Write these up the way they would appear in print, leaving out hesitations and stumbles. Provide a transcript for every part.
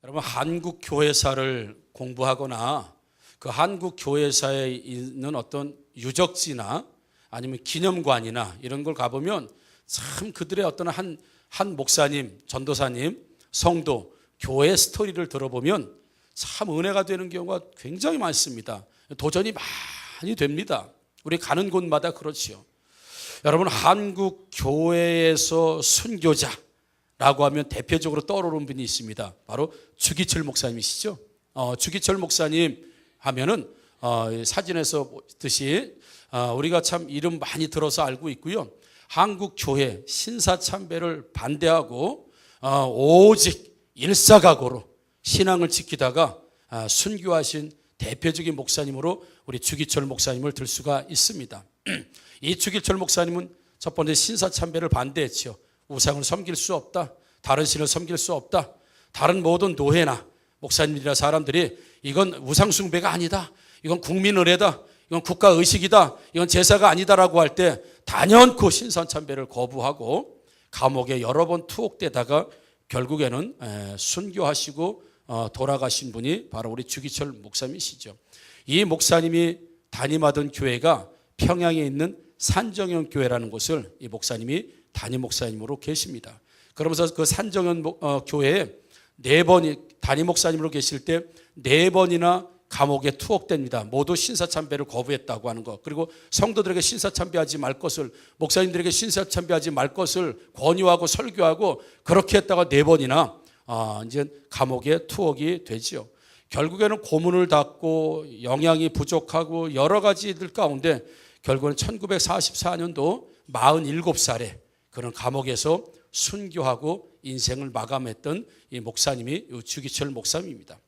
여러분, 한국 교회사를 공부하거나 그 한국 교회사에 있는 어떤 유적지나 아니면 기념관이나 이런 걸 가보면 참 그들의 어떤 한 목사님, 전도사님, 성도, 교회 스토리를 들어보면 참 은혜가 되는 경우가 굉장히 많습니다. 도전이 많이 됩니다. 우리 가는 곳마다 그렇지요. 여러분, 한국 교회에서 순교자라고 하면 대표적으로 떠오르는 분이 있습니다. 바로 주기철 목사님이시죠. 주기철 목사님 하면은 사진에서 보듯이 우리가 참 이름 많이 들어서 알고 있고요. 한국 교회 신사참배를 반대하고 오직 일사각오로 신앙을 지키다가 순교하신 대표적인 목사님으로 우리 주기철 목사님을 들 수가 있습니다. 이 주기철 목사님은 첫 번째 신사참배를 반대했죠. 우상을 섬길 수 없다. 다른 신을 섬길 수 없다. 다른 모든 노회나 목사님이나 사람들이 이건 우상숭배가 아니다. 이건 국민의례다. 이건 국가의식이다. 이건 제사가 아니다라고 할 때 단연코 신사참배를 거부하고 감옥에 여러 번 투옥되다가 결국에는 순교하시고 돌아가신 분이 바로 우리 주기철 목사님이시죠. 이 목사님이 담임하던 교회가 평양에 있는 산정현 교회라는 곳을 이 목사님이 담임 목사님으로 계십니다. 그러면서 그 산정현 교회에 4번이 담임 목사님으로 계실 때 4번이나 감옥에 투옥됩니다. 모두 신사참배를 거부했다고 하는 것, 그리고 성도들에게 신사참배하지 말 것을, 목사님들에게 신사참배하지 말 것을 권유하고 설교하고 그렇게 했다가 4번이나 이제 감옥에 투옥이 되지요. 결국에는 고문을 받고 영양이 부족하고 여러 가지들 가운데 결국은 1944년도 47살에 그런 감옥에서 순교하고 인생을 마감했던 이 목사님이 주기철 목사님입니다.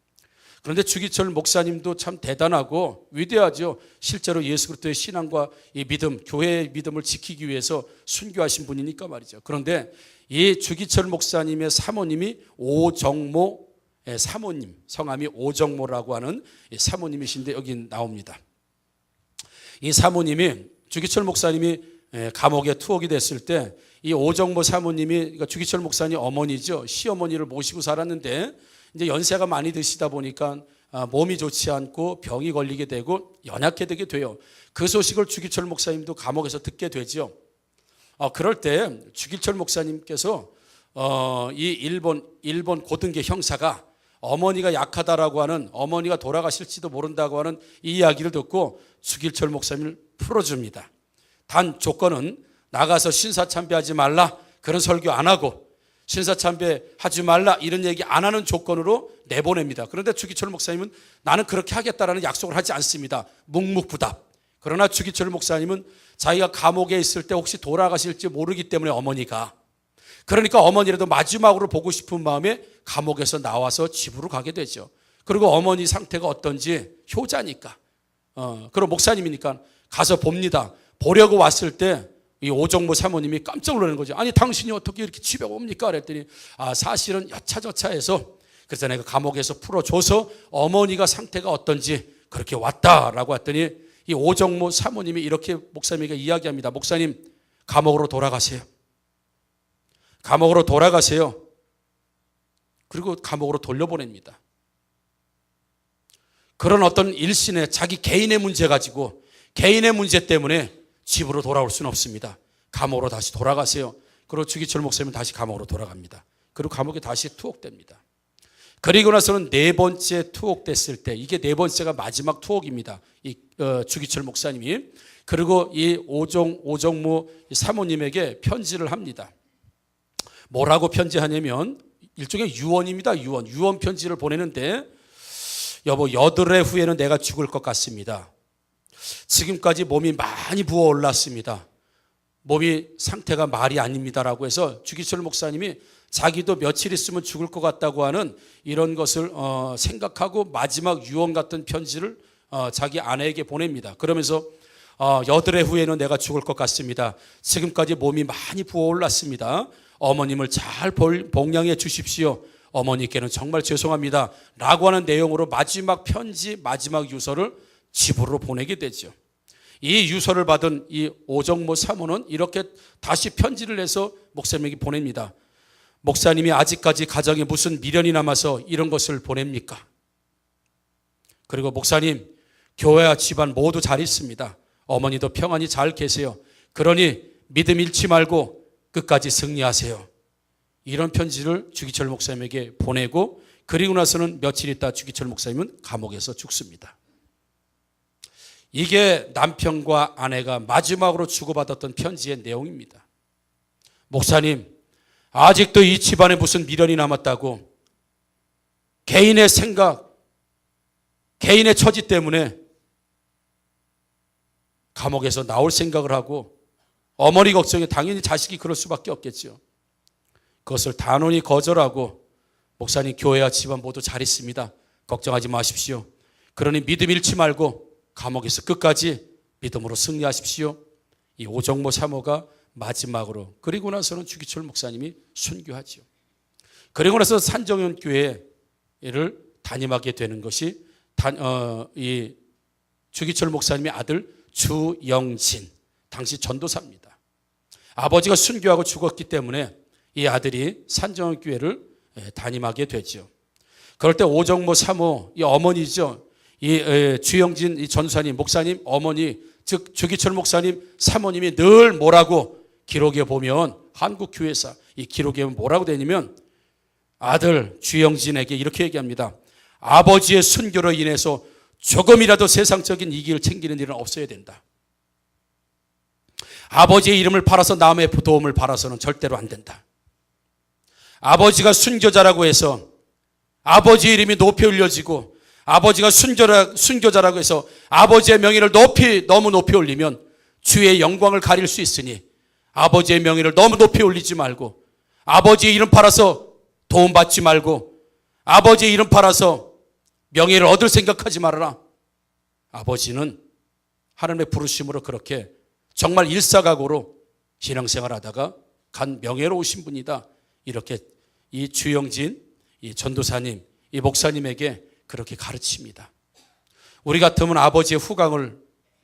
그런데 주기철 목사님도 참 대단하고 위대하죠. 실제로 예수 그리스도의 신앙과 이 믿음, 교회의 믿음을 지키기 위해서 순교하신 분이니까 말이죠. 그런데 이 주기철 목사님의 사모님이 오정모 사모님, 성함이 오정모라고 하는 사모님이신데 여기 나옵니다. 이 사모님이 주기철 목사님이 감옥에 투옥이 됐을 때 이 오정모 사모님이, 그러니까 주기철 목사님 어머니죠. 시어머니를 모시고 살았는데 이제 연세가 많이 드시다 보니까 몸이 좋지 않고 병이 걸리게 되고 연약해지게 돼요. 그 소식을 주기철 목사님도 감옥에서 듣게 되죠. 그럴 때 주기철 목사님께서 이 일본 고등계 형사가 어머니가 약하다라고 하는, 어머니가 돌아가실지도 모른다고 하는 이 이야기를 듣고 주기철 목사님을 풀어줍니다. 단 조건은 나가서 신사참배하지 말라, 그런 설교 안 하고 신사참배하지 말라 이런 얘기 안 하는 조건으로 내보냅니다. 그런데 주기철 목사님은 나는 그렇게 하겠다라는 약속을 하지 않습니다. 묵묵부답. 그러나 주기철 목사님은 자기가 감옥에 있을 때 혹시 돌아가실지 모르기 때문에 어머니가, 그러니까 어머니라도 마지막으로 보고 싶은 마음에 감옥에서 나와서 집으로 가게 되죠. 그리고 어머니 상태가 어떤지 효자니까, 그리고 목사님이니까 가서 봅니다. 보려고 왔을 때 이 오정모 사모님이 깜짝 놀라는 거죠. 아니 당신이 어떻게 이렇게 집에 옵니까? 그랬더니 사실은 여차저차해서 그래서 내가 감옥에서 풀어줘서 어머니가 상태가 어떤지 그렇게 왔다라고 했더니 이 오정모 사모님이 이렇게 목사님에게 이야기합니다. 목사님, 감옥으로 돌아가세요. 감옥으로 돌아가세요. 그리고 감옥으로 돌려보냅니다. 그런 어떤 일신의 자기 개인의 문제 가지고, 개인의 문제 때문에 집으로 돌아올 수는 없습니다. 감옥으로 다시 돌아가세요. 그리고 주기철 목사님은 다시 감옥으로 돌아갑니다. 그리고 감옥에 다시 투옥됩니다. 그리고 나서는 4번째 투옥됐을 때, 이게 4번째가 마지막 투옥입니다. 이 주기철 목사님이. 그리고 이 오정모 사모님에게 편지를 합니다. 뭐라고 편지하냐면 일종의 유언입니다. 유언 편지를 보내는데, 여보, 8해 후에는 내가 죽을 것 같습니다. 지금까지 몸이 많이 부어올랐습니다. 몸이 상태가 말이 아닙니다라고 해서 주기철 목사님이 자기도 며칠 있으면 죽을 것 같다고 하는 이런 것을 생각하고 마지막 유언 같은 편지를 자기 아내에게 보냅니다. 그러면서 8해 후에는 내가 죽을 것 같습니다. 지금까지 몸이 많이 부어올랐습니다. 어머님을 잘 복양해 주십시오. 어머니께는 정말 죄송합니다 라고 하는 내용으로 마지막 편지, 마지막 유서를 집으로 보내게 되죠. 이 유서를 받은 이 오정모 사모는 이렇게 다시 편지를 해서 목사님에게 보냅니다. 목사님이 아직까지 가정에 무슨 미련이 남아서 이런 것을 보냅니까? 그리고 목사님, 교회와 집안 모두 잘 있습니다. 어머니도 평안히 잘 계세요. 그러니 믿음 잃지 말고 끝까지 승리하세요. 이런 편지를 주기철 목사님에게 보내고, 그리고 나서는 며칠 있다 주기철 목사님은 감옥에서 죽습니다. 이게 남편과 아내가 마지막으로 주고받았던 편지의 내용입니다. 목사님, 아직도 이 집안에 무슨 미련이 남았다고, 개인의 생각, 개인의 처지 때문에 감옥에서 나올 생각을 하고, 어머니 걱정에 당연히 자식이 그럴 수밖에 없겠죠. 그것을 단호히 거절하고, 목사님, 교회와 집안 모두 잘 있습니다. 걱정하지 마십시오. 그러니 믿음 잃지 말고 감옥에서 끝까지 믿음으로 승리하십시오. 이 오정모 사모가 마지막으로, 그리고 나서는 주기철 목사님이 순교하죠. 그리고 나서 산정현 교회를 담임하게 되는 것이 이 주기철 목사님의 아들 주영진, 당시 전도사입니다. 아버지가 순교하고 죽었기 때문에 이 아들이 산정현 교회를 담임하게 되죠. 그럴 때 오정모 사모, 이 어머니죠. 이 주영진 이 전도사님, 목사님 어머니, 즉 주기철 목사님 사모님이 늘 뭐라고 기록에 보면, 한국교회사 이 기록에 뭐라고 되냐면, 아들 주영진에게 이렇게 얘기합니다. 아버지의 순교로 인해서 조금이라도 세상적인 이익을 챙기는 일은 없어야 된다. 아버지의 이름을 팔아서 남의 도움을 바라서는 절대로 안 된다. 아버지가 순교자라고 해서 아버지의 이름이 높이 올려지고, 아버지가 순교자라고 해서 아버지의 명예를 너무 높이 올리면 주의 영광을 가릴 수 있으니, 아버지의 명예를 너무 높이 올리지 말고, 아버지의 이름 팔아서 도움받지 말고, 아버지의 이름 팔아서 명예를 얻을 생각하지 말아라. 아버지는 하나님의 부르심으로 그렇게 정말 일사각오로 신앙생활 하다가 간 명예로우신 분이다. 이렇게 이 주영진 이 전도사님, 이 목사님에게 그렇게 가르칩니다. 우리 같으면 아버지의 후광을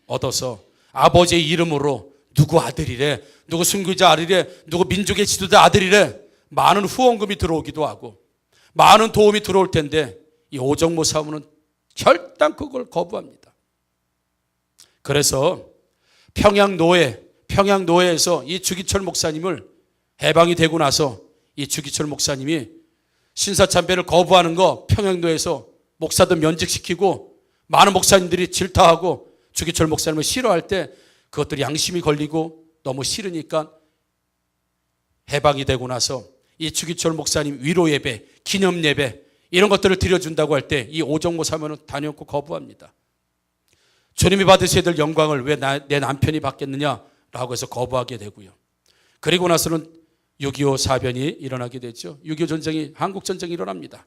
얻어서 아버지의 이름으로 누구 아들이래, 누구 순교자 아들이래, 누구 민족의 지도자 아들이래, 많은 후원금이 들어오기도 하고 많은 도움이 들어올 텐데, 이 오정모 사모는 결단코 그걸 거부합니다. 그래서 평양노회에서 이 주기철 목사님을 해방이 되고 나서 이 주기철 목사님이 신사참배를 거부하는 거 평양노회에서 목사도 면직시키고, 많은 목사님들이 질타하고 주기철 목사님을 싫어할 때 그것들이 양심이 걸리고 너무 싫으니까 해방이 되고 나서 이 주기철 목사님 위로 예배, 기념 예배 이런 것들을 드려준다고 할 때 이 오정모 사모는 단연코 거부합니다. 주님이 받으셔야 될 영광을 왜 내 남편이 받겠느냐라고 해서 거부하게 되고요. 그리고 나서는 6.25 사변이 일어나게 됐죠. 6.25 전쟁이, 한국 전쟁이 일어납니다.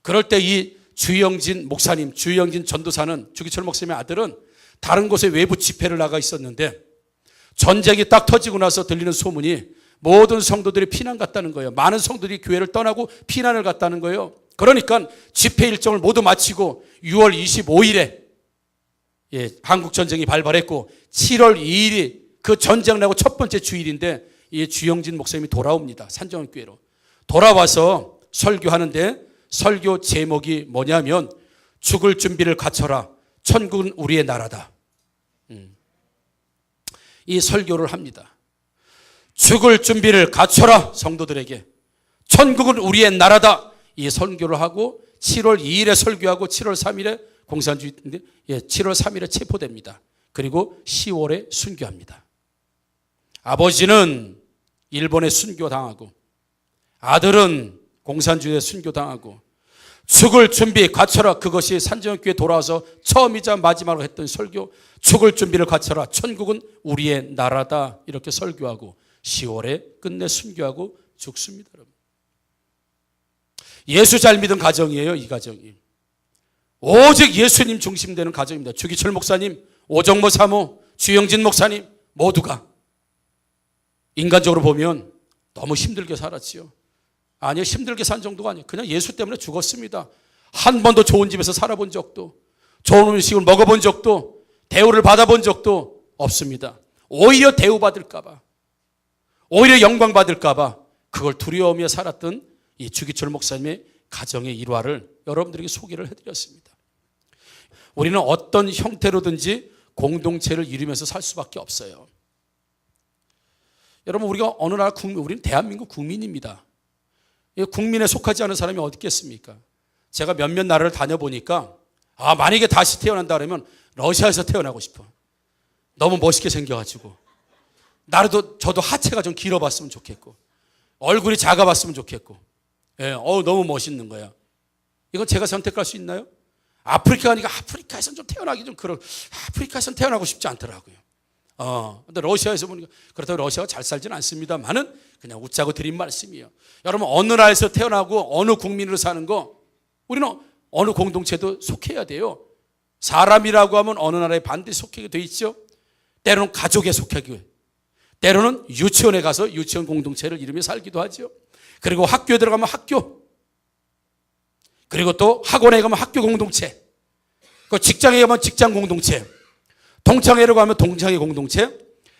그럴 때 이 주영진 목사님, 주영진 전도사는, 주기철 목사님의 아들은 다른 곳에 외부 집회를 나가 있었는데, 전쟁이 딱 터지고 나서 들리는 소문이 모든 성도들이 피난 갔다는 거예요. 많은 성도들이 교회를 떠나고 피난을 갔다는 거예요. 그러니까 집회 일정을 모두 마치고 6월 25일에 한국 전쟁이 발발했고, 7월 2일이 그 전쟁 나고 첫 번째 주일인데 이 주영진 목사님이 돌아옵니다. 산정현 교회로 돌아와서 설교하는데, 설교 제목이 뭐냐면 죽을 준비를 갖춰라, 천국은 우리의 나라다. 이 설교를 합니다. 죽을 준비를 갖춰라, 성도들에게. 천국은 우리의 나라다. 이 설교를 하고 7월 2일에 설교하고 7월 3일에 공산주의인데 7월 3일에 체포됩니다. 그리고 10월에 순교합니다. 아버지는 일본에 순교당하고 아들은 공산주의에 순교당하고, 죽을 준비 갖춰라, 그것이 산정교회 돌아와서 처음이자 마지막으로 했던 설교. 죽을 준비를 갖춰라, 천국은 우리의 나라다. 이렇게 설교하고 10월에 끝내 순교하고 죽습니다. 예수 잘 믿은 가정이에요. 이 가정이 오직 예수님 중심되는 가정입니다. 주기철 목사님, 오정모 사모, 주영진 목사님 모두가 인간적으로 보면 너무 힘들게 살았지요. 아니요, 힘들게 산 정도가 아니에요. 그냥 예수 때문에 죽었습니다. 한 번도 좋은 집에서 살아본 적도, 좋은 음식을 먹어본 적도, 대우를 받아본 적도 없습니다. 오히려 대우받을까 봐, 오히려 영광 받을까 봐 그걸 두려워하며 살았던 이 주기철 목사님의 가정의 일화를 여러분들에게 소개를 해드렸습니다. 우리는 어떤 형태로든지 공동체를 이루면서 살 수밖에 없어요. 여러분, 우리가 어느 나라 국민, 우리는 대한민국 국민입니다. 국민에 속하지 않은 사람이 어디 있겠습니까? 제가 몇몇 나라를 다녀보니까 만약에 다시 태어난다 그러면 러시아에서 태어나고 싶어. 너무 멋있게 생겨가지고 저도 하체가 좀 길어봤으면 좋겠고 얼굴이 작아봤으면 좋겠고 너무 멋있는 거야. 이건 제가 선택할 수 있나요? 아프리카 가니까 아프리카에서는 좀 태어나기 좀 아프리카에서는 태어나고 싶지 않더라고요. 근데 러시아에서 보니까 그렇다고 러시아가 잘 살지는 않습니다만은 그냥 웃자고 드린 말씀이에요. 여러분, 어느 나라에서 태어나고 어느 국민으로 사는 거 우리는 어느 공동체도 속해야 돼요. 사람이라고 하면 어느 나라에 반드시 속하게 돼 있죠. 때로는 가족에 속하기도, 때로는 유치원에 가서 유치원 공동체를 이루며 살기도 하죠. 그리고 학교에 들어가면 학교, 그리고 또 학원에 가면 학교 공동체, 그 직장에 가면 직장 공동체, 동창회로 가면 동창회 공동체,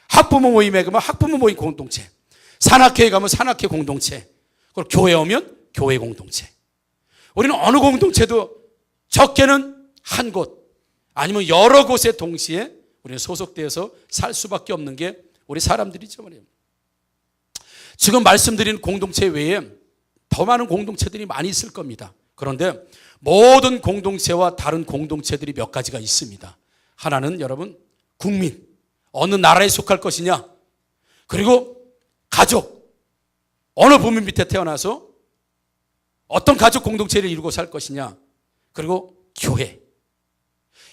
학부모 모임에 가면 학부모 모임 공동체, 산악회에 가면 산악회 공동체, 그리고 교회 오면 교회 공동체. 우리는 어느 공동체도 적게는 한 곳 아니면 여러 곳에 동시에 우리는 소속되어서 살 수밖에 없는 게 우리 사람들이죠. 지금 말씀드린 공동체 외에 더 많은 공동체들이 많이 있을 겁니다. 그런데 모든 공동체와 다른 공동체들이 몇 가지가 있습니다. 하나는 여러분, 국민, 어느 나라에 속할 것이냐, 그리고 가족, 어느 부모 밑에 태어나서 어떤 가족 공동체를 이루고 살 것이냐, 그리고 교회.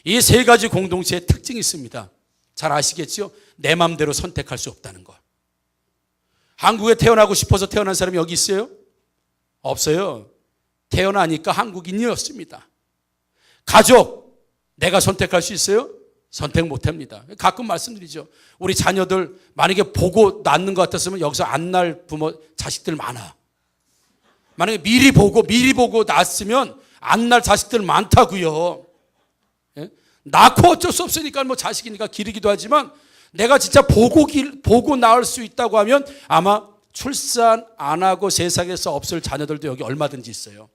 이 세 가지 공동체의 특징이 있습니다. 잘 아시겠죠? 내 마음대로 선택할 수 없다는 것. 한국에 태어나고 싶어서 태어난 사람이 여기 있어요? 없어요. 태어나니까 한국인이었습니다. 가족, 내가 선택할 수 있어요? 선택 못합니다. 가끔 말씀드리죠. 우리 자녀들 만약에 보고 낳는 것 같았으면 여기서 안 낳을 부모, 자식들 많아. 만약에 미리 보고 낳았으면 안 낳을 자식들 많다고요. 낳고 어쩔 수 없으니까 자식이니까 기르기도 하지만 내가 진짜 보고 낳을 수 있다고 하면 아마 출산 안 하고 세상에서 없을 자녀들도 여기 얼마든지 있어요.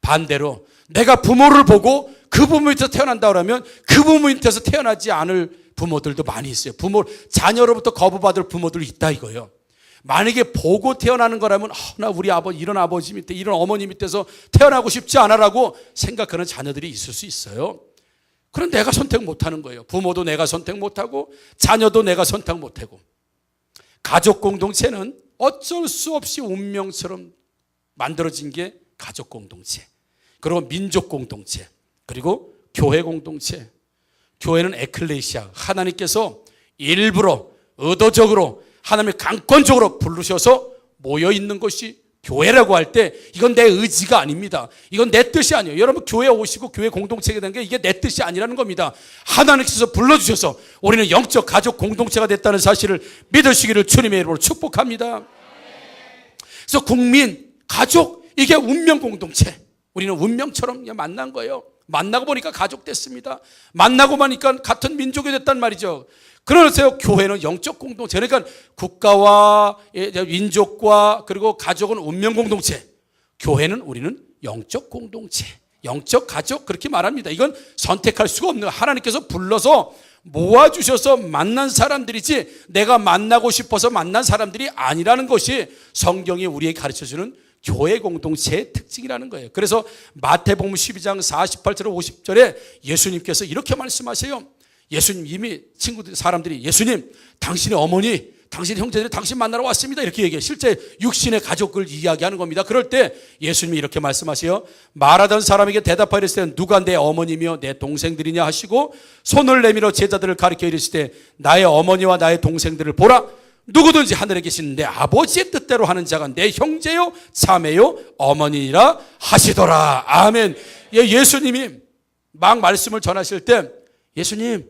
반대로 내가 부모를 보고 그 부모 밑에서 태어난다 그러면 그 부모 밑에서 태어나지 않을 부모들도 많이 있어요. 자녀로부터 거부받을 부모들이 있다 이거예요. 만약에 보고 태어나는 거라면 나 우리 아버지 이런 아버지 밑에 이런 어머니 밑에서 태어나고 싶지 않아라고 생각하는 자녀들이 있을 수 있어요. 그럼 내가 선택 못하는 거예요. 부모도 내가 선택 못하고 자녀도 내가 선택 못하고. 가족 공동체는 어쩔 수 없이 운명처럼 만들어진 게 가족 공동체, 그리고 민족 공동체, 그리고 교회 공동체. 교회는 에클레시아, 하나님께서 일부러 의도적으로 하나님의 강권적으로 부르셔서 모여있는 것이 교회라고 할 때 이건 내 의지가 아닙니다. 이건 내 뜻이 아니에요. 여러분, 교회 오시고 교회 공동체가 된 게 이게 내 뜻이 아니라는 겁니다. 하나님께서 불러주셔서 우리는 영적 가족 공동체가 됐다는 사실을 믿으시기를 주님의 이름으로 축복합니다. 그래서 국민, 가족, 이게 운명 공동체. 우리는 운명처럼 만난 거예요. 만나고 보니까 가족 됐습니다. 만나고 보니까 같은 민족이 됐단 말이죠. 그러세요. 교회는 영적 공동체. 그러니까 국가와 민족과 그리고 가족은 운명 공동체. 교회는 우리는 영적 공동체, 영적 가족, 그렇게 말합니다. 이건 선택할 수가 없는, 하나님께서 불러서 모아주셔서 만난 사람들이지 내가 만나고 싶어서 만난 사람들이 아니라는 것이 성경이 우리에게 가르쳐주는 교회 공동체의 특징이라는 거예요. 그래서 마태복음 12장 48절 50절에 예수님께서 이렇게 말씀하세요. 예수님, 이미 사람들이 예수님, 당신의 어머니, 당신의 형제들이 당신 만나러 왔습니다, 이렇게 얘기해요. 실제 육신의 가족을 이야기하는 겁니다. 그럴 때 예수님이 이렇게 말씀하세요. 말하던 사람에게 대답하여 이르시되 누가 내 어머니며 내 동생들이냐 하시고 손을 내밀어 제자들을 가리켜 이르시되 나의 어머니와 나의 동생들을 보라. 누구든지 하늘에 계신 내 아버지의 뜻대로 하는 자가 내 형제요 자매요 어머니라 하시더라. 아멘. 예수님이 막 말씀을 전하실 때 예수님,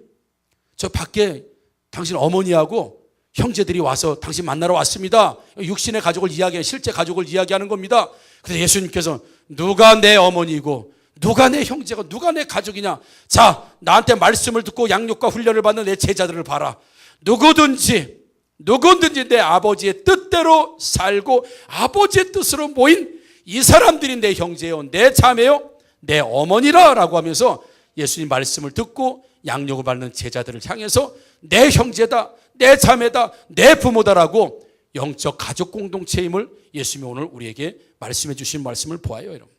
저 밖에 당신 어머니하고 형제들이 와서 당신 만나러 왔습니다. 육신의 가족을 이야기해, 실제 가족을 이야기하는 겁니다. 그래서 예수님께서 누가 내 어머니고 누가 내 형제고 누가 내 가족이냐. 자, 나한테 말씀을 듣고 양육과 훈련을 받는 내 제자들을 봐라. 누구든지 누구든지 내 아버지의 뜻대로 살고 아버지의 뜻으로 모인 이 사람들이 내 형제요, 내 자매요, 내 어머니라 라고 하면서 예수님 말씀을 듣고 양육을 받는 제자들을 향해서 내 형제다, 내 자매다, 내 부모다라고 영적 가족 공동체임을 예수님이 오늘 우리에게 말씀해 주신 말씀을 보아요. 여러분,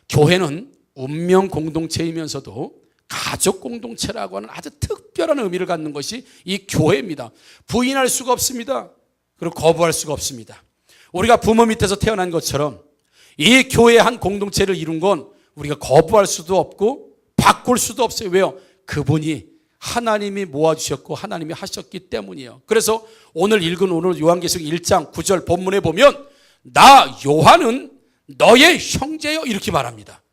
교회는 운명 공동체이면서도 가족 공동체라고 하는 아주 특별한 의미를 갖는 것이 이 교회입니다. 부인할 수가 없습니다. 그리고 거부할 수가 없습니다. 우리가 부모 밑에서 태어난 것처럼 이 교회의 한 공동체를 이룬 건 우리가 거부할 수도 없고 바꿀 수도 없어요. 왜요? 그분이 하나님이 모아주셨고 하나님이 하셨기 때문이에요. 그래서 오늘 읽은 오늘 요한계시록 1장 9절 본문에 보면 나 요한은 너의 형제요 이렇게 말합니다.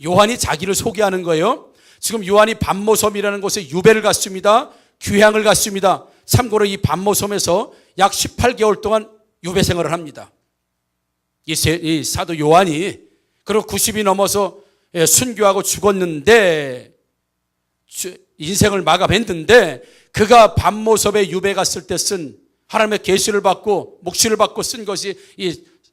요한이 자기를 소개하는 거예요. 지금 요한이 반모섬이라는 곳에 유배를 갔습니다. 귀향을 갔습니다. 참고로 이 반모섬에서 약 18개월 동안 유배 생활을 합니다. 이 사도 요한이 그리고 90이 넘어서 순교하고 죽었는데 인생을 마감했는데 그가 반모섬에 유배 갔을 때 쓴 하나님의 계시를 받고 묵시를 받고 쓴 것이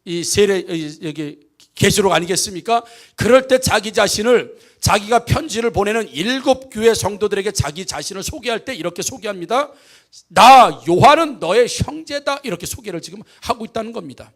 이 세례 여기 계시록 아니겠습니까? 그럴 때 자기 자신을 자기가 편지를 보내는 7교회 성도들에게 자기 자신을 소개할 때 이렇게 소개합니다. 나 요한은 너의 형제다 이렇게 소개를 지금 하고 있다는 겁니다.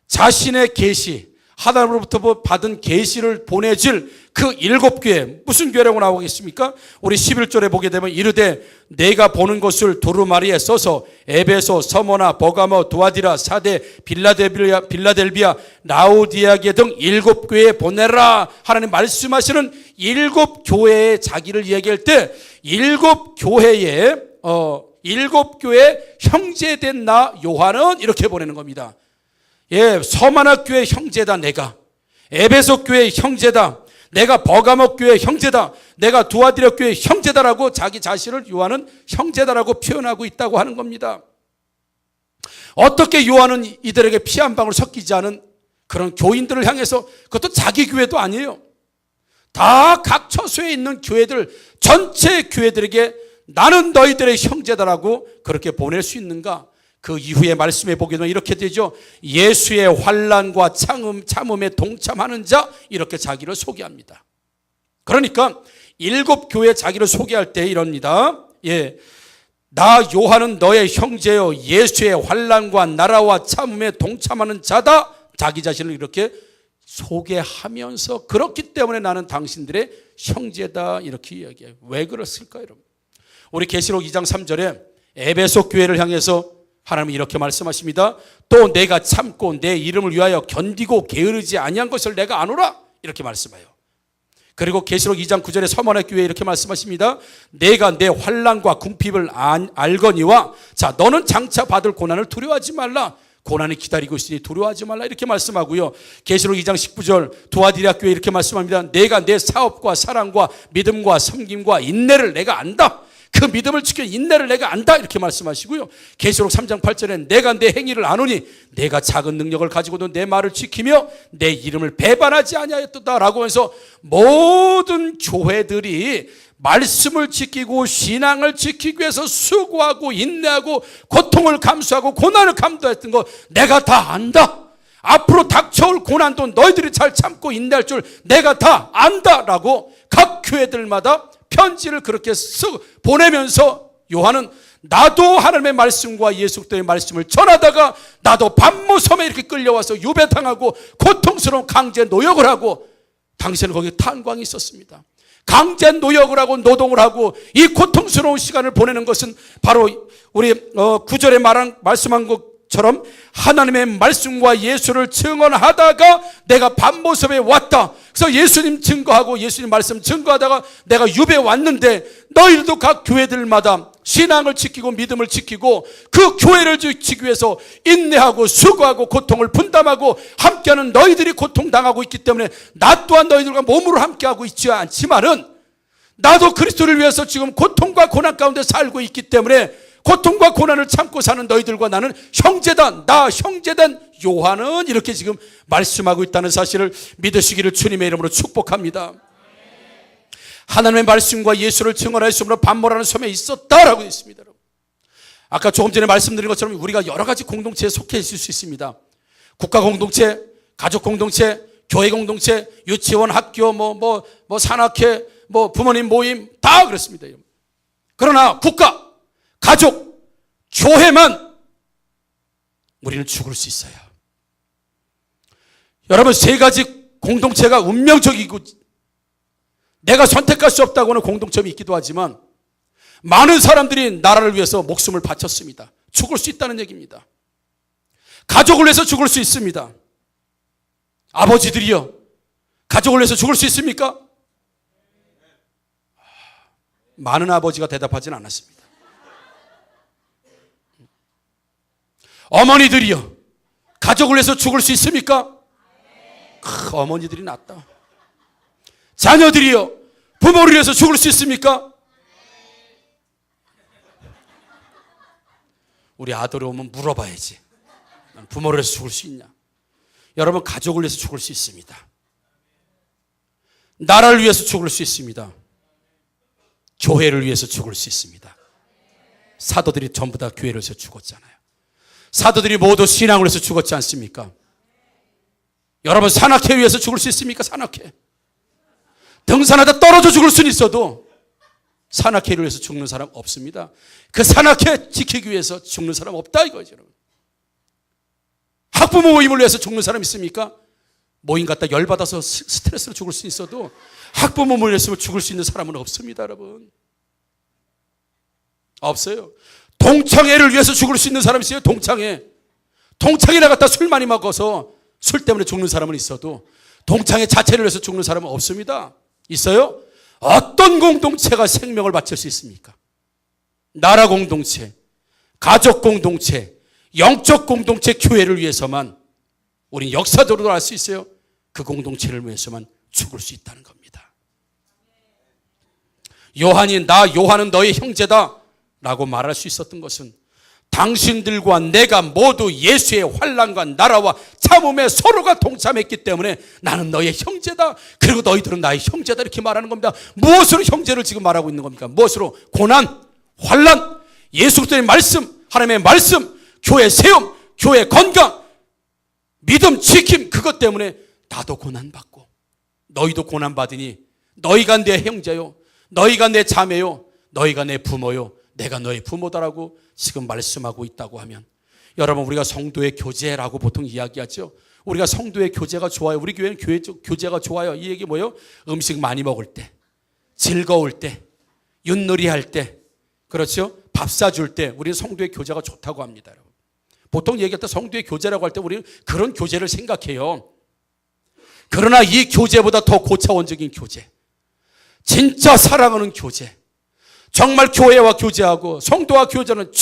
자신의 계시 하나님으로부터 받은 계시를 보내줄 그 7교회 무슨 교회라고 나오겠습니까? 우리 11절에 보게 되면 이르되 내가 보는 것을 두루마리에 써서 에베소, 서모나, 버가모, 두아디라, 사데, 빌라델비아, 라오디아게 등 7교회에 보내라 하나님 말씀하시는 7교회에 자기를 얘기할 때 7교회에 7교회 형제된 나 요한은 이렇게 보내는 겁니다. 예, 서마나 교회 형제다 내가. 에베소 교회 형제다. 내가 버가모 교회 형제다. 내가 두아디라 교회 형제다라고 자기 자신을 요한은 형제다라고 표현하고 있다고 하는 겁니다. 어떻게 요한은 이들에게 피 한 방울 섞이지 않은 그런 교인들을 향해서 그것도 자기 교회도 아니에요. 다 각 처소에 있는 교회들 전체 교회들에게 나는 너희들의 형제다라고 그렇게 보낼 수 있는가? 그 이후에 말씀해 보게 되면 이렇게 되죠. 예수의 환난과 참음에 동참하는 자 이렇게 자기를 소개합니다. 그러니까 7교회 자기를 소개할 때 이럽니다. 예, 나 요한은 너의 형제요 예수의 환난과 나라와 참음에 동참하는 자다. 자기 자신을 이렇게 소개하면서 그렇기 때문에 나는 당신들의 형제다 이렇게 이야기해요. 왜 그랬을까요, 여러분? 우리 계시록 2장 3절에 에베소 교회를 향해서 하나님이 이렇게 말씀하십니다. 또 내가 참고 내 이름을 위하여 견디고 게으르지 아니한 것을 내가 아노라 이렇게 말씀해요. 그리고 계시록 2장 9절에 서머나 교회에 이렇게 말씀하십니다. 내가 내 환난과 궁핍을 알거니와 자 너는 장차 받을 고난을 두려워하지 말라. 고난이 기다리고 있으니 두려워하지 말라 이렇게 말씀하고요. 계시록 2장 19절 두아디라 교회 이렇게 말씀합니다. 내가 내 사업과 사랑과 믿음과 섬김과 인내를 내가 안다. 그 믿음을 지켜 인내를 내가 안다 이렇게 말씀하시고요. 계시록 3장 8절에 내가 내 행위를 아노니 내가 작은 능력을 가지고도 내 말을 지키며 내 이름을 배반하지 아니하였다라고 해서 모든 교회들이 말씀을 지키고 신앙을 지키기 위해서 수고하고 인내하고 고통을 감수하고 고난을 감수했던 거 내가 다 안다. 앞으로 닥쳐올 고난도 너희들이 잘 참고 인내할 줄 내가 다 안다라고 각 교회들마다 편지를 그렇게 보내면서 요한은 나도 하나님의 말씀과 예수 그리스도의 말씀을 전하다가 나도 반모섬에 이렇게 끌려와서 유배당하고 고통스러운 강제 노역을 하고 당시에는 거기에 탄광이 있었습니다. 강제 노역을 하고 노동을 하고 이 고통스러운 시간을 보내는 것은 바로 우리 9절에 말씀한 것처럼 하나님의 말씀과 예수를 증언하다가 내가 반모섬에 왔다. 그래서 예수님 증거하고 예수님 말씀 증거하다가 내가 유배 왔는데 너희들도 각 교회들마다 신앙을 지키고 믿음을 지키고 그 교회를 지키기 위해서 인내하고 수고하고 고통을 분담하고 함께하는 너희들이 고통당하고 있기 때문에 나 또한 너희들과 몸으로 함께하고 있지 않지만은 나도 그리스도를 위해서 지금 고통과 고난 가운데 살고 있기 때문에 고통과 고난을 참고 사는 너희들과 나는 형제다. 나 형제된 요한은 이렇게 지금 말씀하고 있다는 사실을 믿으시기를 주님의 이름으로 축복합니다. 하나님의 말씀과 예수를 증언하였으므로 반모라는 섬에 있었다라고 했습니다. 아까 조금 전에 말씀드린 것처럼 우리가 여러 가지 공동체에 속해 있을 수 있습니다. 국가 공동체, 가족 공동체, 교회 공동체, 유치원, 학교, 산악회, 부모님 모임 다 그렇습니다. 그러나 국가, 가족, 교회만 우리는 죽을 수 있어요. 여러분, 세 가지 공동체가 운명적이고 내가 선택할 수 없다고 하는 공동체이 있기도 하지만 많은 사람들이 나라를 위해서 목숨을 바쳤습니다. 죽을 수 있다는 얘기입니다. 가족을 위해서 죽을 수 있습니다. 아버지들이요, 가족을 위해서 죽을 수 있습니까? 많은 아버지가 대답하지는 않았습니다. 어머니들이요, 가족을 위해서 죽을 수 있습니까? 어머니들이 낫다. 자녀들이요, 부모를 위해서 죽을 수 있습니까? 우리 아들이 오면 물어봐야지. 부모를 위해서 죽을 수 있냐? 여러분, 가족을 위해서 죽을 수 있습니다. 나라를 위해서 죽을 수 있습니다. 교회를 위해서 죽을 수 있습니다. 사도들이 전부 다 교회를 위해서 죽었잖아요. 사도들이 모두 신앙을 위해서 죽었지 않습니까? 여러분, 산악회 위해서 죽을 수 있습니까? 산악회. 등산하다 떨어져 죽을 수는 있어도 산악회를 위해서 죽는 사람 없습니다. 그 산악회 지키기 위해서 죽는 사람 없다 이거죠. 여러분. 학부모 모임을 위해서 죽는 사람 있습니까? 모임 갔다 열받아서 스트레스로 죽을 수 있어도 학부모 모임을 위해서 죽을 수 있는 사람은 없습니다. 여러분, 없어요. 동창회를 위해서 죽을 수 있는 사람이 있어요. 동창회 나갔다 술 많이 먹어서 술 때문에 죽는 사람은 있어도 동창회 자체를 위해서 죽는 사람은 없습니다. 있어요? 어떤 공동체가 생명을 바칠 수 있습니까? 나라 공동체, 가족 공동체, 영적 공동체, 교회를 위해서만 우린 역사적으로 알 수 있어요. 그 공동체를 위해서만 죽을 수 있다는 겁니다. 요한이 요한은 너의 형제다 라고 말할 수 있었던 것은 당신들과 내가 모두 예수의 환난과 나라와 참음에 서로가 동참했기 때문에 나는 너의 형제다. 그리고 너희들은 나의 형제다. 이렇게 말하는 겁니다. 무엇으로 형제를 지금 말하고 있는 겁니까? 무엇으로? 고난, 환난, 예수 그리스도의 말씀, 하나님의 말씀, 교회 세움, 교회 건강, 믿음, 지킴, 그것 때문에 나도 고난받고 너희도 고난받으니 너희가 내 형제요, 너희가 내 자매요, 너희가 내 부모요, 내가 너의 부모다라고 지금 말씀하고 있다고 하면, 여러분, 우리가 성도의 교제라고 보통 이야기하죠. 우리가 성도의 교제가 좋아요. 우리 교회는 교제가 좋아요. 이 얘기 뭐예요? 음식 많이 먹을 때, 즐거울 때, 윷놀이 할 때, 그렇죠? 밥 사줄 때 우리는 성도의 교제가 좋다고 합니다. 여러분. 보통 얘기할 때 성도의 교제라고 할 때 우리는 그런 교제를 생각해요. 그러나 이 교제보다 더 고차원적인 교제, 진짜 사랑하는 교제, 정말 교회와 교제하고 성도와 교제는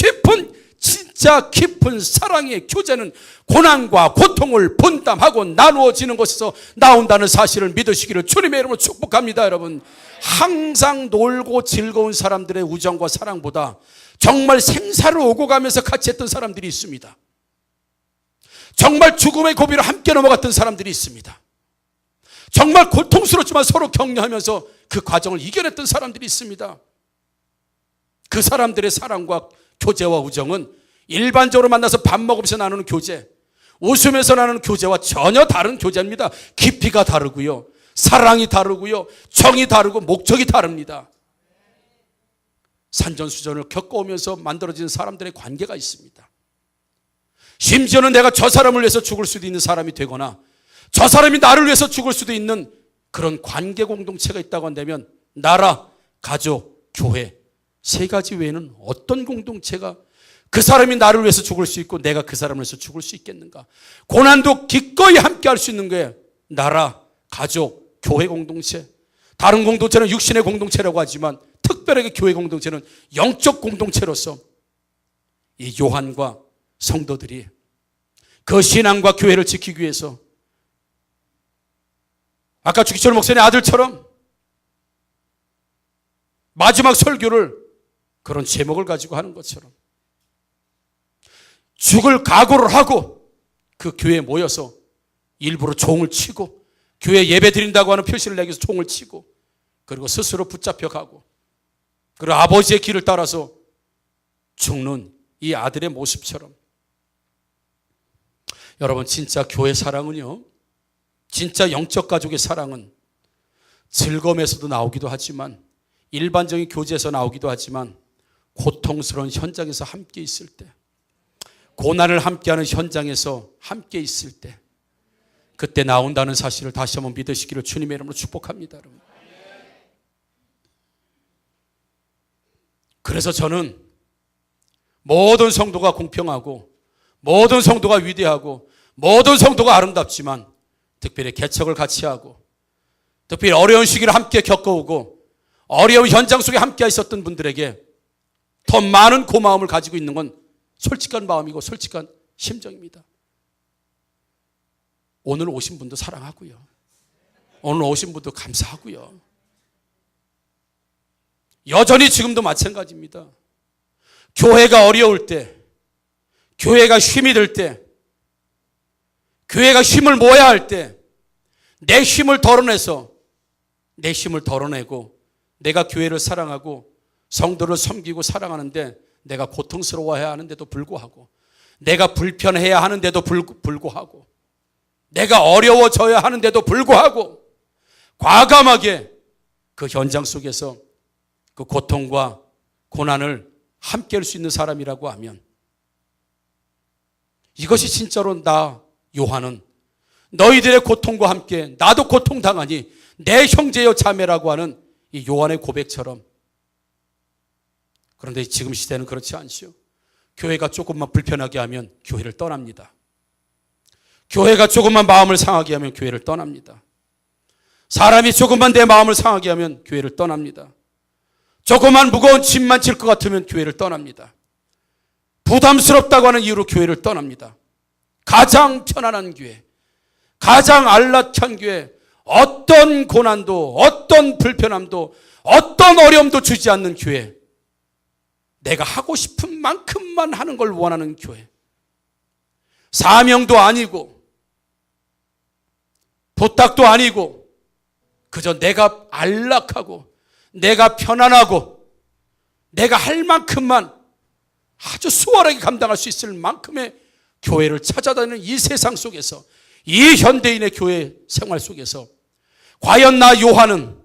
진짜 깊은 사랑의 교제는 고난과 고통을 분담하고 나누어지는 것에서 나온다는 사실을 믿으시기를 주님의 이름으로 축복합니다. 여러분, 항상 놀고 즐거운 사람들의 우정과 사랑보다 정말 생사를 오고 가면서 같이 했던 사람들이 있습니다. 정말 죽음의 고비를 함께 넘어갔던 사람들이 있습니다. 정말 고통스럽지만 서로 격려하면서 그 과정을 이겨냈던 사람들이 있습니다. 그 사람들의 사랑과 교제와 우정은 일반적으로 만나서 밥 먹으면서 나누는 교제, 웃으면서 나누는 교제와 전혀 다른 교제입니다. 깊이가 다르고요, 사랑이 다르고요, 정이 다르고 목적이 다릅니다. 산전수전을 겪어오면서 만들어진 사람들의 관계가 있습니다. 심지어는 내가 저 사람을 위해서 죽을 수도 있는 사람이 되거나 저 사람이 나를 위해서 죽을 수도 있는 그런 관계 공동체가 있다고 한다면, 나라, 가족, 교회, 세 가지 외에는 어떤 공동체가 그 사람이 나를 위해서 죽을 수 있고 내가 그 사람을 위해서 죽을 수 있겠는가? 고난도 기꺼이 함께 할 수 있는 게 나라, 가족, 교회 공동체. 다른 공동체는 육신의 공동체라고 하지만 특별하게 교회 공동체는 영적 공동체로서 이 요한과 성도들이 그 신앙과 교회를 지키기 위해서 아까 주기철 목사님의 아들처럼 마지막 설교를 그런 제목을 가지고 하는 것처럼 죽을 각오를 하고 그 교회에 모여서 일부러 총을 치고 교회 예배 드린다고 하는 표시를 내기 위해서 총을 치고 그리고 스스로 붙잡혀가고 그리고 아버지의 길을 따라서 죽는 이 아들의 모습처럼 여러분 진짜 교회 사랑은요, 진짜 영적 가족의 사랑은 즐거움에서도 나오기도 하지만 일반적인 교제에서 나오기도 하지만 고통스러운 현장에서 함께 있을 때, 고난을 함께하는 현장에서 함께 있을 때 그때 나온다는 사실을 다시 한번 믿으시기를 주님의 이름으로 축복합니다. 여러분. 그래서 저는 모든 성도가 공평하고 모든 성도가 위대하고 모든 성도가 아름답지만 특별히 개척을 같이 하고 특별히 어려운 시기를 함께 겪어오고 어려운 현장 속에 함께 있었던 분들에게 더 많은 고마움을 가지고 있는 건 솔직한 마음이고 솔직한 심정입니다. 오늘 오신 분도 사랑하고요. 오늘 오신 분도 감사하고요. 여전히 지금도 마찬가지입니다. 교회가 어려울 때, 교회가 힘이 들 때, 교회가 힘을 모아야 할 때 내 힘을 덜어내서 내 힘을 덜어내고 내가 교회를 사랑하고 성도를 섬기고 사랑하는데 내가 고통스러워해야 하는데도 불구하고 내가 불편해야 하는데도 불구하고 내가 어려워져야 하는데도 불구하고 과감하게 그 현장 속에서 그 고통과 고난을 함께 할 수 있는 사람이라고 하면 이것이 진짜로 나 요한은 너희들의 고통과 함께 나도 고통당하니 내 형제여 자매라고 하는 이 요한의 고백처럼. 그런데 지금 시대는 그렇지 않지요. 교회가 조금만 불편하게 하면 교회를 떠납니다. 교회가 조금만 마음을 상하게 하면 교회를 떠납니다. 사람이 조금만 내 마음을 상하게 하면 교회를 떠납니다. 조금만 무거운 짐만 질 것 같으면 교회를 떠납니다. 부담스럽다고 하는 이유로 교회를 떠납니다. 가장 편안한 교회, 가장 안락한 교회, 어떤 고난도 어떤 불편함도 어떤 어려움도 주지 않는 교회, 내가 하고 싶은 만큼만 하는 걸 원하는 교회, 사명도 아니고 부탁도 아니고 그저 내가 안락하고 내가 편안하고 내가 할 만큼만 아주 수월하게 감당할 수 있을 만큼의 교회를 찾아다니는 이 세상 속에서, 이 현대인의 교회 생활 속에서 과연 나 요한은,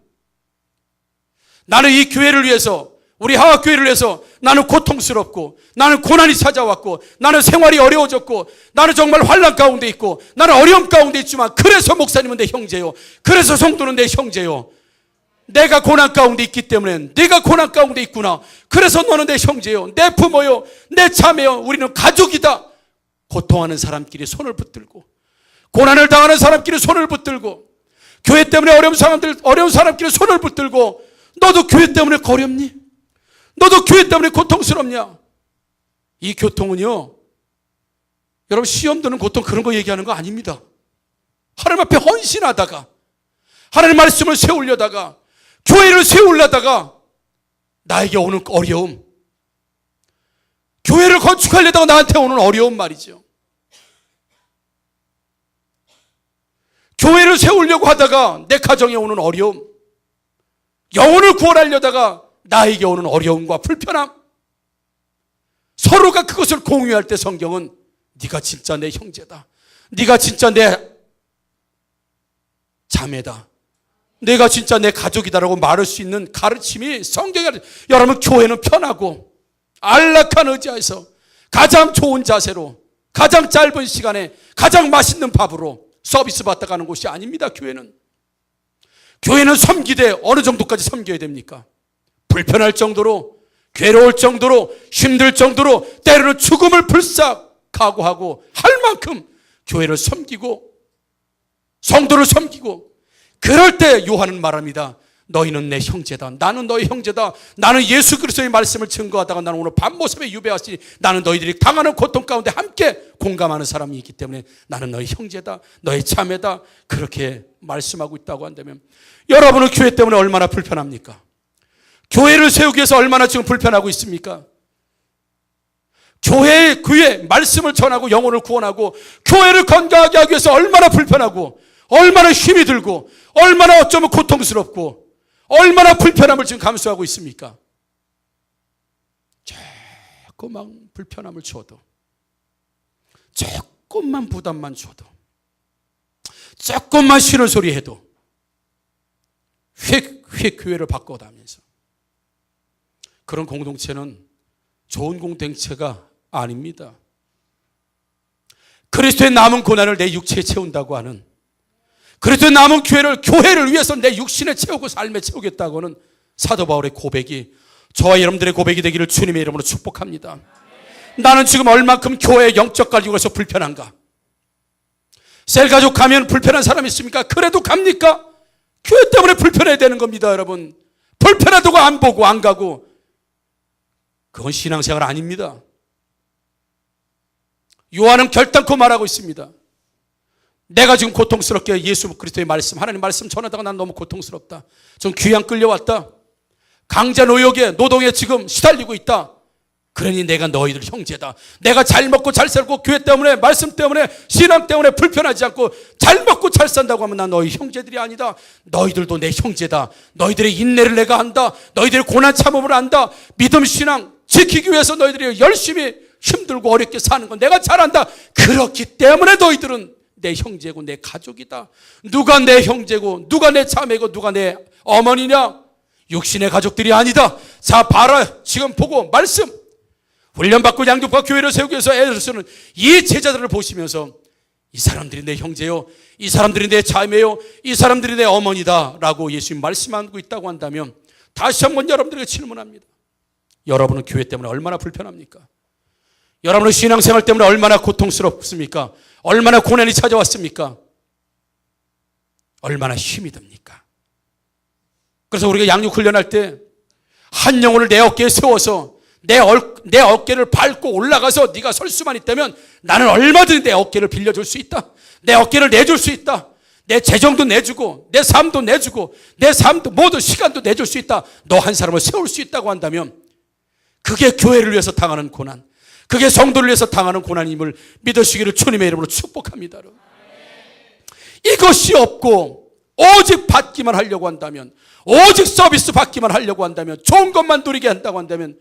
나는 이 교회를 위해서, 우리 하와교회를 위해서 나는 고통스럽고 나는 고난이 찾아왔고 나는 생활이 어려워졌고 나는 정말 환난 가운데 있고 나는 어려움 가운데 있지만 그래서 목사님은 내 형제요, 그래서 성도는 내 형제요, 내가 고난 가운데 있기 때문에 네가 고난 가운데 있구나, 그래서 너는 내 형제요, 내 부모요, 내 자매요, 우리는 가족이다. 고통하는 사람끼리 손을 붙들고 고난을 당하는 사람끼리 손을 붙들고 교회 때문에 어려운 사람끼리 손을 붙들고 너도 교회 때문에 어렵니? 너도 교회 때문에 고통스럽냐? 이 고통은요, 여러분 시험 드는 고통 그런 거 얘기하는 거 아닙니다. 하나님 앞에 헌신하다가 하나님 말씀을 세우려다가 교회를 세우려다가 나에게 오는 어려움, 교회를 건축하려다가 나한테 오는 어려움 말이죠. 교회를 세우려고 하다가 내 가정에 오는 어려움, 영혼을 구원하려다가 나에게 오는 어려움과 불편함, 서로가 그것을 공유할 때 성경은 네가 진짜 내 형제다, 네가 진짜 내 자매다, 내가 진짜 내 가족이다라고 말할 수 있는 가르침이 성경에. 여러분 교회는 편하고 안락한 의자에서 가장 좋은 자세로 가장 짧은 시간에 가장 맛있는 밥으로 서비스 받아가는 곳이 아닙니다. 교회는 섬기되 어느 정도까지 섬겨야 됩니까? 불편할 정도로, 괴로울 정도로, 힘들 정도로, 때로는 죽음을 불사 각오하고 할 만큼 교회를 섬기고 성도를 섬기고, 그럴 때 요한은 말합니다. 너희는 내 형제다, 나는 너희 형제다, 나는 예수 그리스도의 말씀을 증거하다가 나는 오늘 밤모습에 유배하시니 나는 너희들이 당하는 고통 가운데 함께 공감하는 사람이 있기 때문에 나는 너희 형제다, 너희 자매다, 그렇게 말씀하고 있다고 한다면 여러분은 교회 때문에 얼마나 불편합니까? 교회를 세우기 위해서 얼마나 지금 불편하고 있습니까? 교회의 말씀을 전하고 영혼을 구원하고 교회를 건강하게 하기 위해서 얼마나 불편하고 얼마나 힘이 들고 얼마나 어쩌면 고통스럽고 얼마나 불편함을 지금 감수하고 있습니까? 조금만 불편함을 줘도, 조금만 부담만 줘도, 조금만 싫은 소리 해도 휙휙 교회를 바꿔가면서, 그런 공동체는 좋은 공동체가 아닙니다. 그리스도의 남은 고난을 내 육체에 채운다고 하는, 그리스도의 남은 교회를 위해서 내 육신에 채우고 삶에 채우겠다고 하는 사도 바울의 고백이 저와 여러분들의 고백이 되기를 주님의 이름으로 축복합니다. 나는 지금 얼만큼 교회의 영적 가족으로서 불편한가? 셀가족 가면 불편한 사람이 있습니까? 그래도 갑니까? 교회 때문에 불편해야 되는 겁니다, 여러분. 불편하다고 안 보고 안 가고, 그건 신앙생활 아닙니다. 요한은 결단코 말하고 있습니다. 내가 지금 고통스럽게 예수 그리스도의 말씀, 하나님 말씀 전하다가 난 너무 고통스럽다. 좀 귀양 끌려왔다. 강제 노동에 지금 시달리고 있다. 그러니 내가 너희들 형제다. 내가 잘 먹고 잘 살고 교회 때문에, 말씀 때문에, 신앙 때문에 불편하지 않고 잘 먹고 잘 산다고 하면 난 너희 형제들이 아니다. 너희들도 내 형제다. 너희들의 인내를 내가 안다. 너희들의 고난 참음을 안다. 믿음 신앙 지키기 위해서 너희들이 열심히 힘들고 어렵게 사는 건 내가 잘 안다. 그렇기 때문에 너희들은 내 형제고 내 가족이다. 누가 내 형제고 누가 내 자매고 누가 내 어머니냐? 육신의 가족들이 아니다. 자, 봐라. 지금 보고 말씀 훈련받고 양육받고 교회를 세우기 위해서 애를 쓰는 이 제자들을 보시면서 이 사람들이 내 형제요, 이 사람들이 내 자매요, 이 사람들이 내 어머니다 라고 예수님 말씀하고 있다고 한다면, 다시 한번 여러분들에게 질문합니다. 여러분은 교회 때문에 얼마나 불편합니까? 여러분의 신앙생활 때문에 얼마나 고통스럽습니까? 얼마나 고난이 찾아왔습니까? 얼마나 힘이 듭니까? 그래서 우리가 양육훈련할 때 한 영혼을 내 어깨에 세워서 내 어깨를 밟고 올라가서 네가 설 수만 있다면 나는 얼마든지 내 어깨를 빌려줄 수 있다. 내 어깨를 내줄 수 있다. 내 재정도 내주고 내 삶도 내주고 내 삶도 모든 시간도 내줄 수 있다. 너 한 사람을 세울 수 있다고 한다면 그게 교회를 위해서 당하는 고난, 그게 성도를 위해서 당하는 고난임을 믿으시기를 주님의 이름으로 축복합니다. 이것이 없고 오직 받기만 하려고 한다면, 오직 서비스 받기만 하려고 한다면, 좋은 것만 누리게 한다고 한다면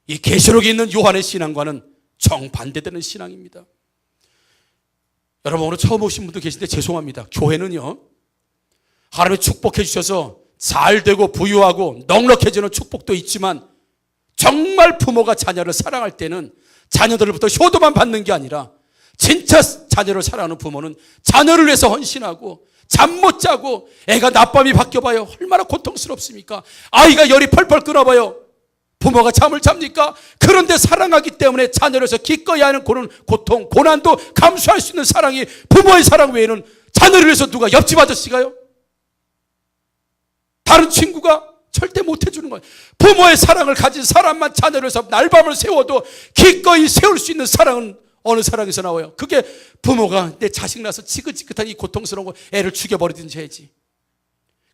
이 계시록에 있는 요한의 신앙과는 정반대되는 신앙입니다. 여러분, 오늘 처음 오신 분도 계신데 죄송합니다. 교회는요, 하나님이 축복해 주셔서 잘 되고 부유하고 넉넉해지는 축복도 있지만, 정말 부모가 자녀를 사랑할 때는 자녀들로부터 효도만 받는 게 아니라 진짜 자녀를 사랑하는 부모는 자녀를 위해서 헌신하고, 잠 못 자고 애가 낮밤이 바뀌어봐요. 얼마나 고통스럽습니까? 아이가 열이 펄펄 끓어봐요. 부모가 잠을 잡니까? 그런데 사랑하기 때문에 자녀를 위해서 기꺼이 하는 그런 고통, 고난도 감수할 수 있는 사랑이, 부모의 사랑 외에는 자녀를 위해서 누가 옆집 아저씨가요? 다른 친구가 절대 못 해주는 거예요. 부모의 사랑을 가진 사람만 자녀를 위해서 날밤을 세워도 기꺼이 세울 수 있는 사랑은 어느 사랑에서 나와요? 그게 부모가 내 자식 낳아서 지긋지긋한 이 고통스러운 거 애를 죽여버리든지 해야지.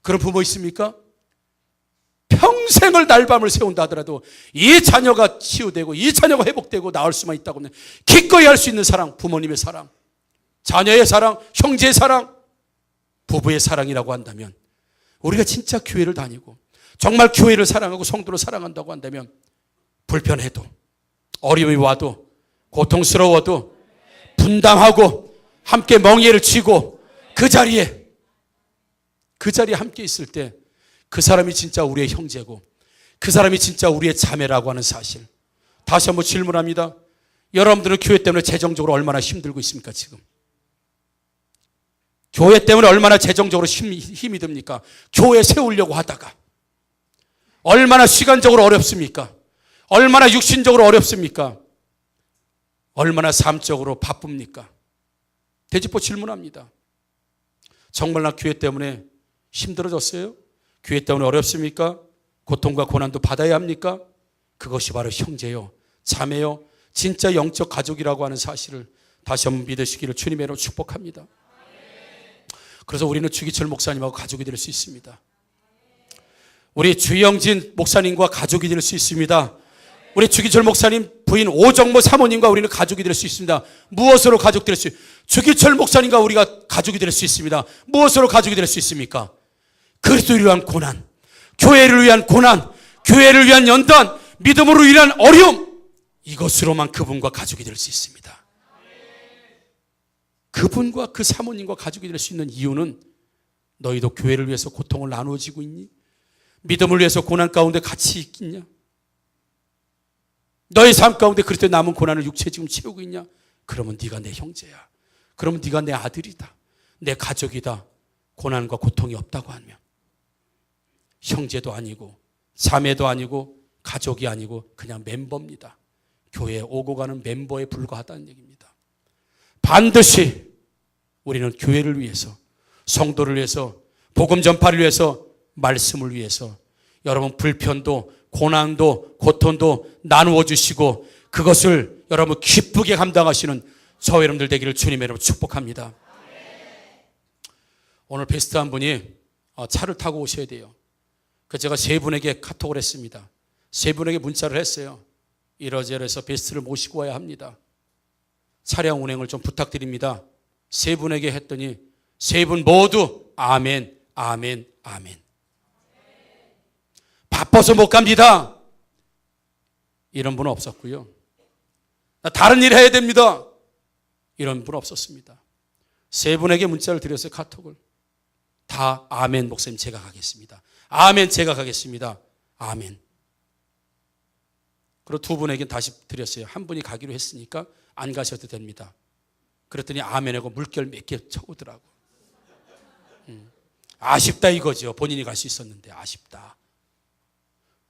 그런 부모 있습니까? 평생을 날밤을 세운다 하더라도 이 자녀가 치유되고 이 자녀가 회복되고 나을 수만 있다고 하면 기꺼이 할 수 있는 사랑, 부모님의 사랑, 자녀의 사랑, 형제의 사랑, 부부의 사랑이라고 한다면, 우리가 진짜 교회를 다니고 정말 교회를 사랑하고 성도를 사랑한다고 한다면, 불편해도, 어려움이 와도, 고통스러워도, 분당하고 함께 멍에를 쥐고 그 자리에 함께 있을 때 그 사람이 진짜 우리의 형제고 그 사람이 진짜 우리의 자매라고 하는 사실. 다시 한번 질문합니다. 여러분들은 교회 때문에 재정적으로 얼마나 힘들고 있습니까? 지금 교회 때문에 얼마나 재정적으로 힘이 듭니까? 교회 세우려고 하다가 얼마나 시간적으로 어렵습니까? 얼마나 육신적으로 어렵습니까? 얼마나 삶적으로 바쁩니까? 되짚어 질문합니다. 정말 나 교회 때문에 힘들어졌어요? 교회 때문에 어렵습니까? 고통과 고난도 받아야 합니까? 그것이 바로 형제요, 자매요, 진짜 영적 가족이라고 하는 사실을 다시 한번 믿으시기를 주님의 이름으로 축복합니다. 그래서 우리는 주기철 목사님하고 가족이 될 수 있습니다. 우리 주영진 목사님과 가족이 될 수 있습니다. 우리 주기철 목사님 부인 오정모 사모님과 우리는 가족이 될 수 있습니다. 무엇으로 가족 될 수 있습니까? 주기철 목사님과 우리가 가족이 될 수 있습니다. 무엇으로 가족이 될 수 있습니까? 그리스도를 위한 고난, 교회를 위한 고난, 교회를 위한 연단, 믿음으로 인한 어려움, 이것으로만 그분과 가족이 될 수 있습니다. 그분과 그 사모님과 가족이 될 수 있는 이유는 너희도 교회를 위해서 고통을 나누어지고 있니? 믿음을 위해서 고난 가운데 같이 있겠냐? 너의 삶 가운데 그렇게 남은 고난을 육체에 지금 채우고 있냐? 그러면 네가 내 형제야. 그러면 네가 내 아들이다. 내 가족이다. 고난과 고통이 없다고 하면 형제도 아니고 자매도 아니고 가족이 아니고 그냥 멤버입니다. 교회에 오고 가는 멤버에 불과하다는 얘기입니다. 반드시 우리는 교회를 위해서, 성도를 위해서, 복음 전파를 위해서, 말씀을 위해서 여러분 불편도 고난도 고통도 나누어 주시고 그것을 여러분 기쁘게 감당하시는 저와 여러분들 되기를 주님의 이름으로 축복합니다. 오늘 베스트 한 분이 차를 타고 오셔야 돼요. 그래서 제가 세 분에게 카톡을 했습니다. 세 분에게 문자를 했어요. 이러저러해서 베스트를 모시고 와야 합니다. 차량 운행을 좀 부탁드립니다. 세 분에게 했더니 세 분 모두 아멘, 아멘, 아멘. 바빠서 못 갑니다. 이런 분은 없었고요. 나 다른 일 해야 됩니다. 이런 분은 없었습니다. 세 분에게 문자를 드렸어요. 카톡을. 다 아멘 목사님 제가 가겠습니다. 아멘 제가 가겠습니다. 아멘. 그리고 두 분에게 다시 드렸어요. 한 분이 가기로 했으니까 안 가셔도 됩니다. 그랬더니 아멘하고 물결 몇 개 쳐오더라고. 아쉽다 이거죠. 본인이 갈 수 있었는데 아쉽다.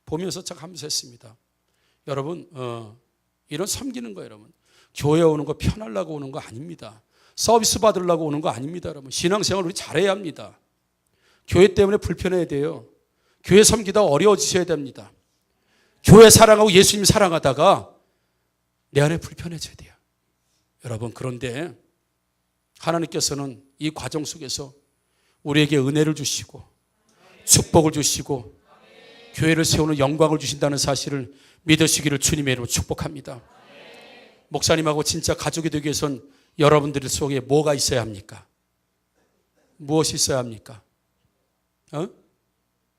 보면서 참 감사했습니다. 여러분 이런 섬기는 거 여러분 교회 오는 거 편하려고 오는 거 아닙니다. 서비스 받으려고 오는 거 아닙니다. 여러분 신앙생활 우리 잘해야 합니다. 교회 때문에 불편해야 돼요. 교회 섬기다 어려워지셔야 됩니다. 교회 사랑하고 예수님 사랑하다가 내 안에 불편해져야 돼요. 여러분 그런데 하나님께서는 이 과정 속에서 우리에게 은혜를 주시고 축복을 주시고 교회를 세우는 영광을 주신다는 사실을 믿으시기를 주님의 이름으로 축복합니다. 목사님하고 진짜 가족이 되기 위해서는 여러분들 속에 뭐가 있어야 합니까? 무엇이 있어야 합니까?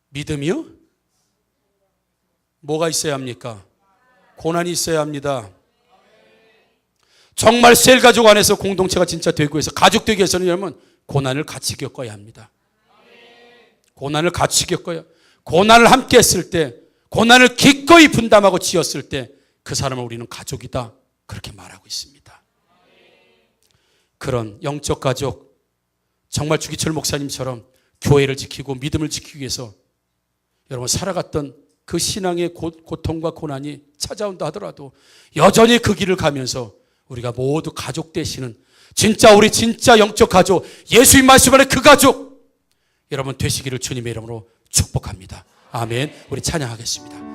믿음이요? 뭐가 있어야 합니까? 고난이 있어야 합니다. 정말 셀 가족 안에서 공동체가 진짜 되기 위해서 가족 되기 위해서는 여러분 고난을 같이 겪어야 합니다. 고난을 같이 겪어야 고난을 함께 했을 때 고난을 기꺼이 분담하고 지었을 때 그 사람을 우리는 가족이다 그렇게 말하고 있습니다. 그런 영적 가족 정말 주기철 목사님처럼 교회를 지키고 믿음을 지키기 위해서 여러분 살아갔던 그 신앙의 고통과 고난이 찾아온다 하더라도 여전히 그 길을 가면서 우리가 모두 가족 되시는 진짜 우리 진짜 영적 가족 예수님 말씀 안에 그 가족 여러분 되시기를 주님의 이름으로 축복합니다. 아멘. 우리 찬양하겠습니다.